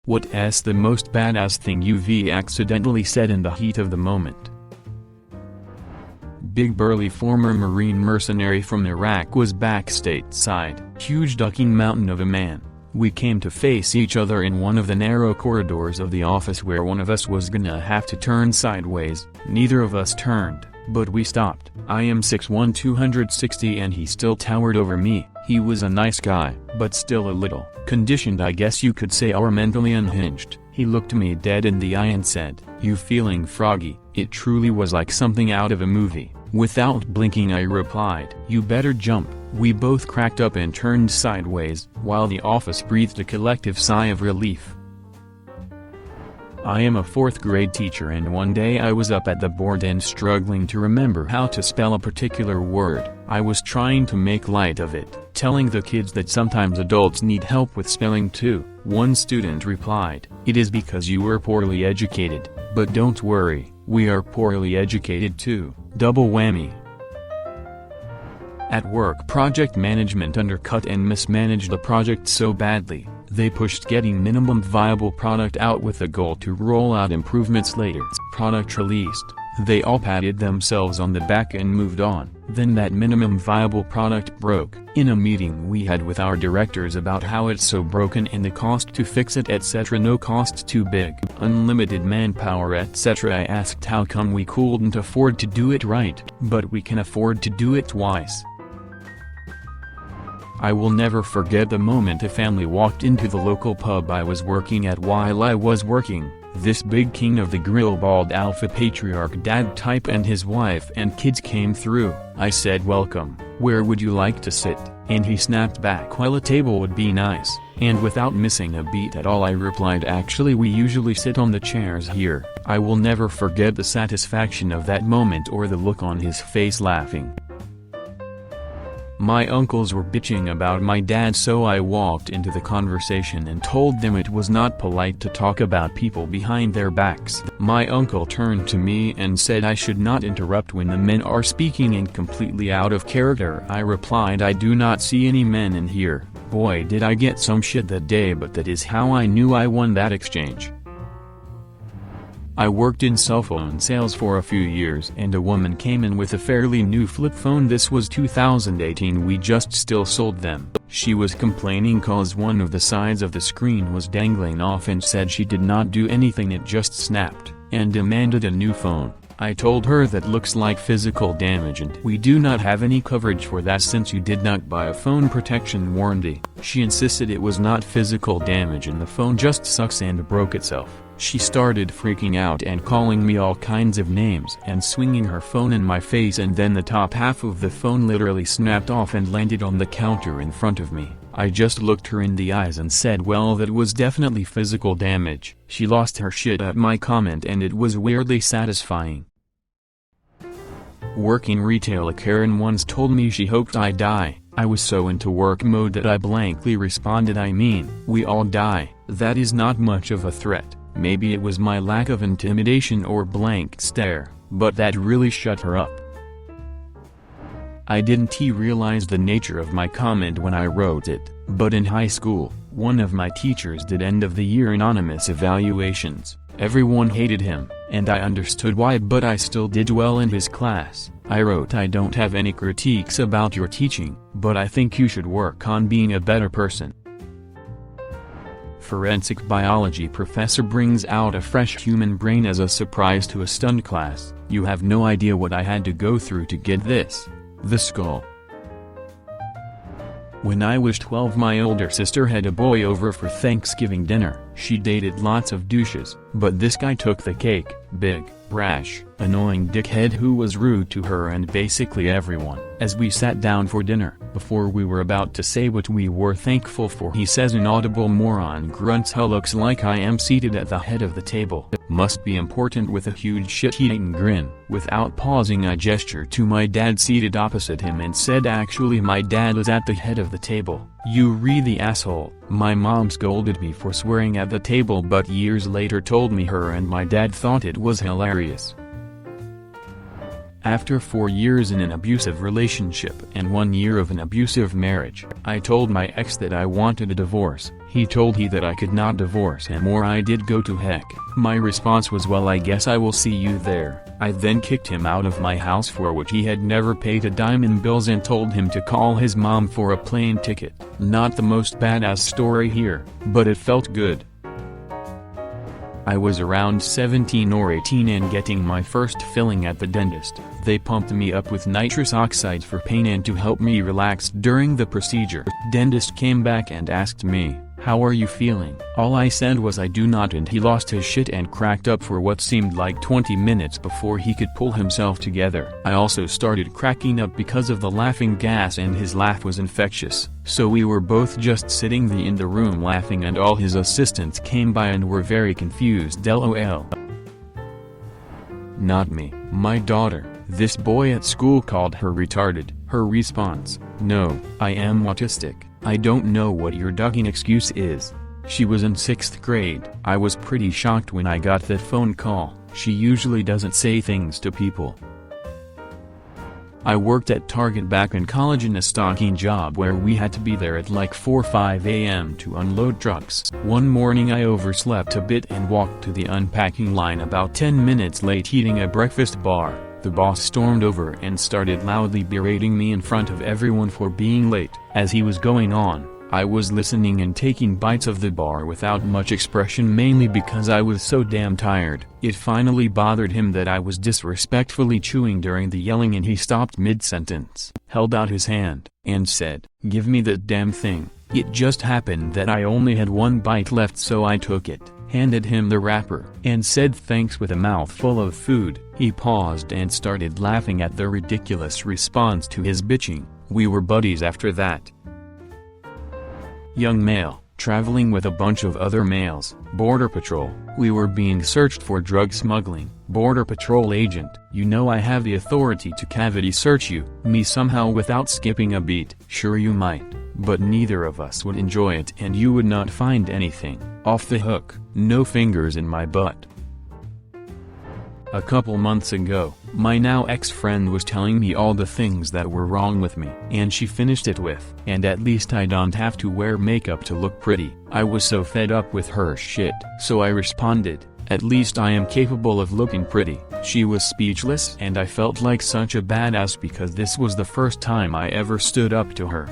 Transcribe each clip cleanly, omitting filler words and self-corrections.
What's the most badass thing you've accidentally said in the heat of the moment? Big burly former Marine mercenary from Iraq was back stateside. Huge ducking mountain of a man. We came to face each other in one of the narrow corridors of the office where one of us was gonna have to turn sideways. Neither of us turned, but we stopped. I am 6'1", 260 and he still towered over me. He was a nice guy, but still a little conditioned, I guess you could say, or mentally unhinged. He looked me dead in the eye and said, "You feeling froggy?" It truly was like something out of a movie. Without blinking I replied, "You better jump." We both cracked up and turned sideways, while the office breathed a collective sigh of relief. I am a 4th grade teacher and one day I was up at the board and struggling to remember how to spell a particular word. I was trying to make light of it, telling the kids that sometimes adults need help with spelling too. One student replied, "It is because you were poorly educated, but don't worry, we are poorly educated too." Double whammy. At work, project management undercut and mismanaged the project so badly, they pushed getting minimum viable product out with the goal to roll out improvements later. Product released, they all patted themselves on the back and moved on. Then that minimum viable product broke. In a meeting we had with our directors about how it's so broken and the cost to fix it, etc. No cost too big, unlimited manpower, etc. I asked how come we couldn't afford to do it right, but we can afford to do it twice. I will never forget the moment a family walked into the local pub I was working at. While I was working, this big king of the grill, bald alpha patriarch dad type, and his wife and kids came through. I said, "Welcome, where would you like to sit?" And he snapped back, "Well, a table would be nice." And without missing a beat at all I replied, "Actually we usually sit on the chairs here." I will never forget the satisfaction of that moment or the look on his face laughing. My uncles were bitching about my dad, so I walked into the conversation and told them it was not polite to talk about people behind their backs. My uncle turned to me and said I should not interrupt when the men are speaking and completely out of character. I replied, "I do not see any men in here." Boy, did I get some shit that day, but that is how I knew I won that exchange. I worked in cell phone sales for a few years and a woman came in with a fairly new flip phone. This was 2018, we just still sold them. She was complaining cause one of the sides of the screen was dangling off and said she did not do anything, it just snapped, and demanded a new phone. I told her that looks like physical damage and we do not have any coverage for that since you did not buy a phone protection warranty. She insisted it was not physical damage and the phone just sucks and broke itself. She started freaking out and calling me all kinds of names and swinging her phone in my face, and then the top half of the phone literally snapped off and landed on the counter in front of me. I just looked her in the eyes and said, "Well, that was definitely physical damage." She lost her shit at my comment and it was weirdly satisfying. Working retail, a Karen once told me she hoped I die. I was so into work mode that I blankly responded, "I mean, we all die, that is not much of a threat." Maybe it was my lack of intimidation or blank stare, but that really shut her up. I didn't realize the nature of my comment when I wrote it, but in high school, one of my teachers did end-of-the-year anonymous evaluations. Everyone hated him, and I understood why, but I still did well in his class. I wrote, "I don't have any critiques about your teaching, but I think you should work on being a better person." Forensic biology professor brings out a fresh human brain as a surprise to a stunned class. "You have no idea what I had to go through to get this." The skull. When I was 12, my older sister had a boy over for Thanksgiving dinner. She dated lots of douches, but this guy took the cake. Big, brash, annoying dickhead who was rude to her and basically everyone. As we sat down for dinner, before we were about to say what we were thankful for, he says, "Inaudible moron grunts, how looks like I am seated at the head of the table. Must be important," with a huge shit-eating grin. Without pausing I gestured to my dad seated opposite him and said, "Actually my dad is at the head of the table." "You really asshole." My mom scolded me for swearing at the table, but years later told me her and my dad thought it was hilarious. After 4 years in an abusive relationship and 1 year of an abusive marriage, I told my ex that I wanted a divorce. He told me that I could not divorce him or I did go to heck. My response was, well, I guess I will see you there. I then kicked him out of my house, for which he had never paid a dime in bills, and told him to call his mom for a plane ticket. Not the most badass story here, but it felt good. I was around 17 or 18 and getting my first filling at the dentist. They pumped me up with nitrous oxide for pain and to help me relax during the procedure. Dentist came back and asked me, "How are you feeling?" All I said was I do not, and he lost his shit and cracked up for what seemed like 20 minutes before he could pull himself together. I also started cracking up because of the laughing gas, and his laugh was infectious. So we were both just sitting in the room laughing, and all his assistants came by and were very confused. LOL. Not me. My daughter. This boy at school called her retarded. Her response: "No, I am autistic. I don't know what your ducking excuse is." She was in 6th grade. I was pretty shocked when I got that phone call. She usually doesn't say things to people. I worked at Target back in college in a stocking job where we had to be there at like 4 or 5 a.m. to unload trucks. One morning I overslept a bit and walked to the unpacking line about 10 minutes late, eating a breakfast bar. The boss stormed over and started loudly berating me in front of everyone for being late. As he was going on, I was listening and taking bites of the bar without much expression, mainly because I was so damn tired. It finally bothered him that I was disrespectfully chewing during the yelling, and he stopped mid-sentence, held out his hand, and said, "Give me that damn thing." It just happened that I only had one bite left, so I took it, handed him the wrapper, and said thanks with a mouthful of food. He paused and started laughing at the ridiculous response to his bitching. We were buddies after that. Young male, traveling with a bunch of other males. Border Patrol. We were being searched for drug smuggling. Border Patrol agent: "You know I have the authority to cavity search you." Me somehow without skipping a beat: "Sure you might, but neither of us would enjoy it and you would not find anything." Off the hook. No fingers in my butt. A couple months ago, my now ex-friend was telling me all the things that were wrong with me, and she finished it with, "And at least I don't have to wear makeup to look pretty." I was so fed up with her shit, so I responded, "At least I am capable of looking pretty." She was speechless, and I felt like such a badass because this was the first time I ever stood up to her.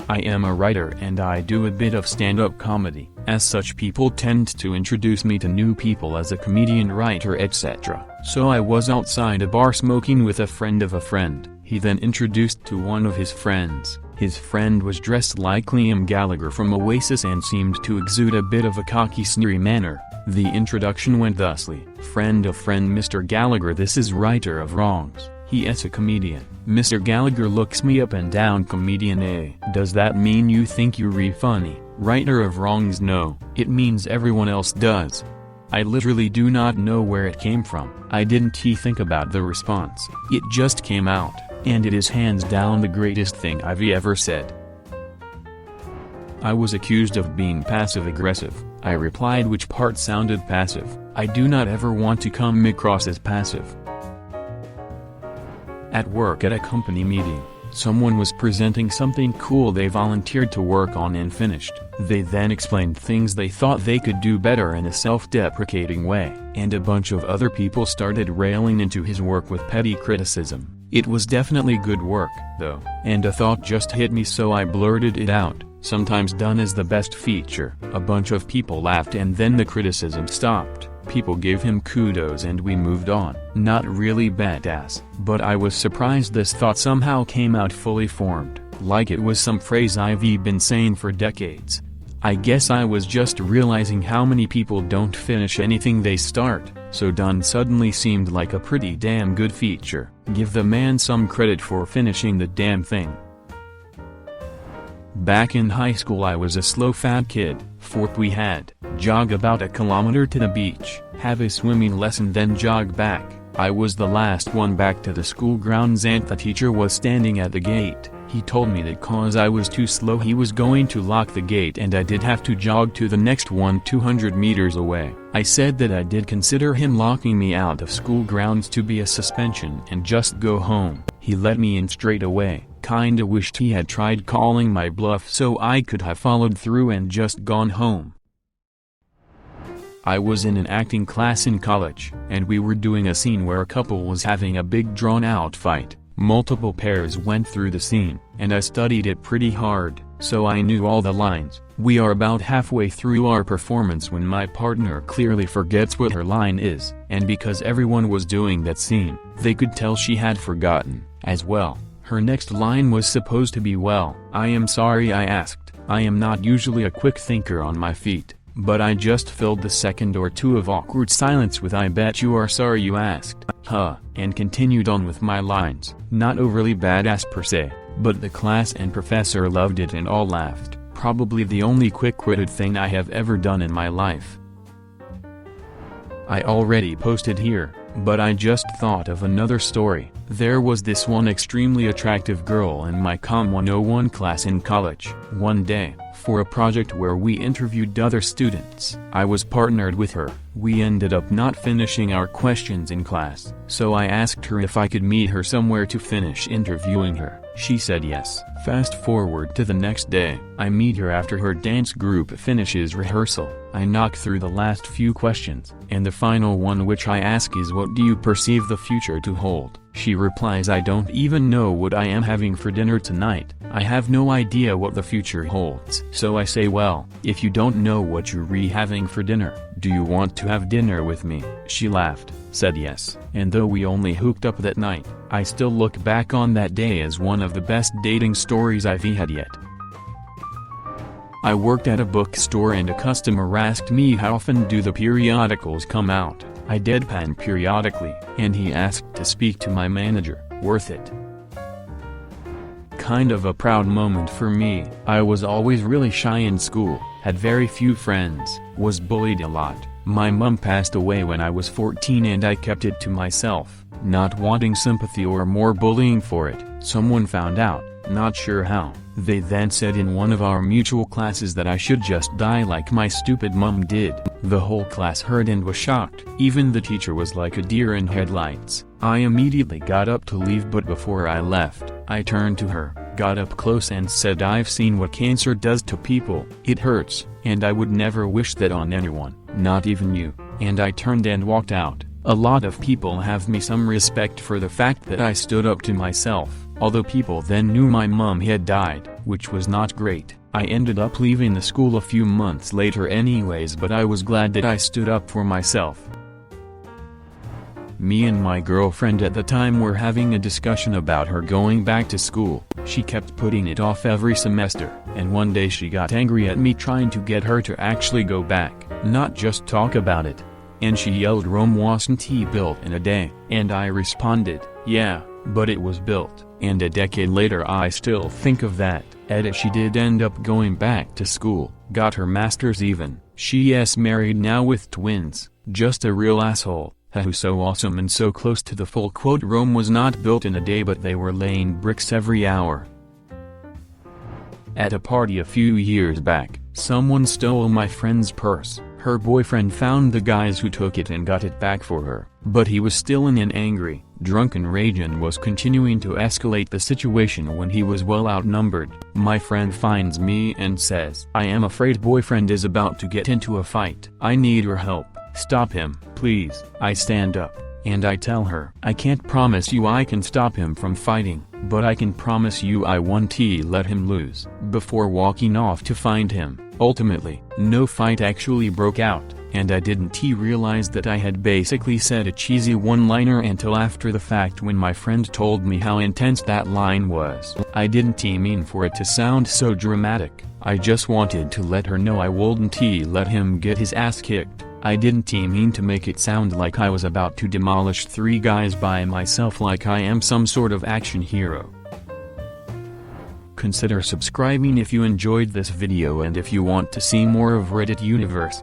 I am a writer and I do a bit of stand-up comedy. As such, people tend to introduce me to new people as a comedian, writer, etc. So I was outside a bar smoking with a friend of a friend. He then introduced to one of his friends. His friend was dressed like Liam Gallagher from Oasis and seemed to exude a bit of a cocky, sneery manner. The introduction went thusly: "Friend of friend Mr. Gallagher, this is writer of wrongs. He is a comedian." Mr. Gallagher looks me up and down. Comedian: "Eh? Does that mean you think you're funny?" Writer of wrongs: "No, it means everyone else does." I literally do not know where it came from. I didn't think about the response. It just came out, and it is hands down the greatest thing I've ever said. I was accused of being passive-aggressive. I replied, "Which part sounded passive? I do not ever want to come across as passive." At work at a company meeting, someone was presenting something cool they volunteered to work on and finished. They then explained things they thought they could do better in a self-deprecating way, and a bunch of other people started railing into his work with petty criticism. It was definitely good work, though, and a thought just hit me, so I blurted it out: "Sometimes done is the best feature." A bunch of people laughed and then the criticism stopped. People gave him kudos and we moved on. Not really badass, but I was surprised this thought somehow came out fully formed, like it was some phrase I've been saying for decades. I guess I was just realizing how many people don't finish anything they start, so done suddenly seemed like a pretty damn good feature. Give the man some credit for finishing the damn thing. Back in high school I was a slow fat kid. We had jog about a kilometer to the beach, have a swimming lesson, then jog back. I was the last one back to the school grounds and the teacher was standing at the gate. He told me that cause I was too slow he was going to lock the gate and I did have to jog to the next one 200 meters away. I said that I did consider him locking me out of school grounds to be a suspension and just go home. He let me in straight away. Kinda wished he had tried calling my bluff so I could have followed through and just gone home. I was in an acting class in college, and we were doing a scene where a couple was having a big drawn-out fight. Multiple pairs went through the scene, and I studied it pretty hard, so I knew all the lines. We are about halfway through our performance when my partner clearly forgets what her line is, and because everyone was doing that scene, they could tell she had forgotten, as well. Her next line was supposed to be, "Well, I am sorry I asked." I am not usually a quick thinker on my feet, but I just filled the second or two of awkward silence with "I bet you are sorry you asked, huh," and continued on with my lines. Not overly badass per se, but the class and professor loved it and all laughed. Probably the only quick-witted thing I have ever done in my life. I already posted here, but I just thought of another story. There was this one extremely attractive girl in my Com 101 class in college. One day, for a project where we interviewed other students, I was partnered with her. We ended up not finishing our questions in class, so I asked her if I could meet her somewhere to finish interviewing her. She said yes. Fast forward to the next day, I meet her after her dance group finishes rehearsal. I knock through the last few questions, and the final one which I ask is, "What do you perceive the future to hold?" She replies, "I don't even know what I am having for dinner tonight. I have no idea what the future holds." So I say, "Well, if you don't know what you're having for dinner, do you want to have dinner with me?" She laughed, said yes, and though we only hooked up that night, I still look back on that day as one of the best dating stories I've had yet. I worked at a bookstore and a customer asked me how often do the periodicals come out. I deadpan periodically, and he asked to speak to my manager. Worth it. Kind of a proud moment for me. I was always really shy in school, had very few friends, was bullied a lot. My mum passed away when I was 14 and I kept it to myself, not wanting sympathy or more bullying for it. Someone found out, not sure how. They then said in one of our mutual classes that I should just die like my stupid mum did. The whole class heard and was shocked. Even the teacher was like a deer in headlights. I immediately got up to leave, but before I left, I turned to her, got up close and said, "I've seen what cancer does to people. It hurts, and I would never wish that on anyone, not even you." And I turned and walked out. A lot of people have me some respect for the fact that I stood up to myself. Although people then knew my mum had died, which was not great. I ended up leaving the school a few months later anyways, but I was glad that I stood up for myself. Me and my girlfriend at the time were having a discussion about her going back to school. She kept putting it off every semester, and one day she got angry at me trying to get her to actually go back, not just talk about it. And she yelled, "Rome wasn't built in a day." And I responded, "Yeah, but it was built." And a decade later I still think of that. Edit, she did end up going back to school, got her master's even. She's married now with twins, just a real asshole. Who's so awesome and so close to the full quote. Rome was not built in a day, but they were laying bricks every hour. At a party a few years back, someone stole my friend's purse. Her boyfriend found the guys who took it and got it back for her, but he was still in an angry, drunken rage and was continuing to escalate the situation when he was well outnumbered. My friend finds me and says, "I am afraid boyfriend is about to get into a fight. I need your help. Stop him, please." I stand up, and I tell her, "I can't promise you I can stop him from fighting, but I can promise you I won't let him lose." Before walking off to find him, ultimately, no fight actually broke out, and I didn't realize that I had basically said a cheesy one-liner until after the fact when my friend told me how intense that line was. I didn't mean for it to sound so dramatic. I just wanted to let her know I wouldn't let him get his ass kicked. I didn't mean to make it sound like I was about to demolish 3 guys by myself like I am some sort of action hero. Consider subscribing if you enjoyed this video and if you want to see more of Reddit Universe.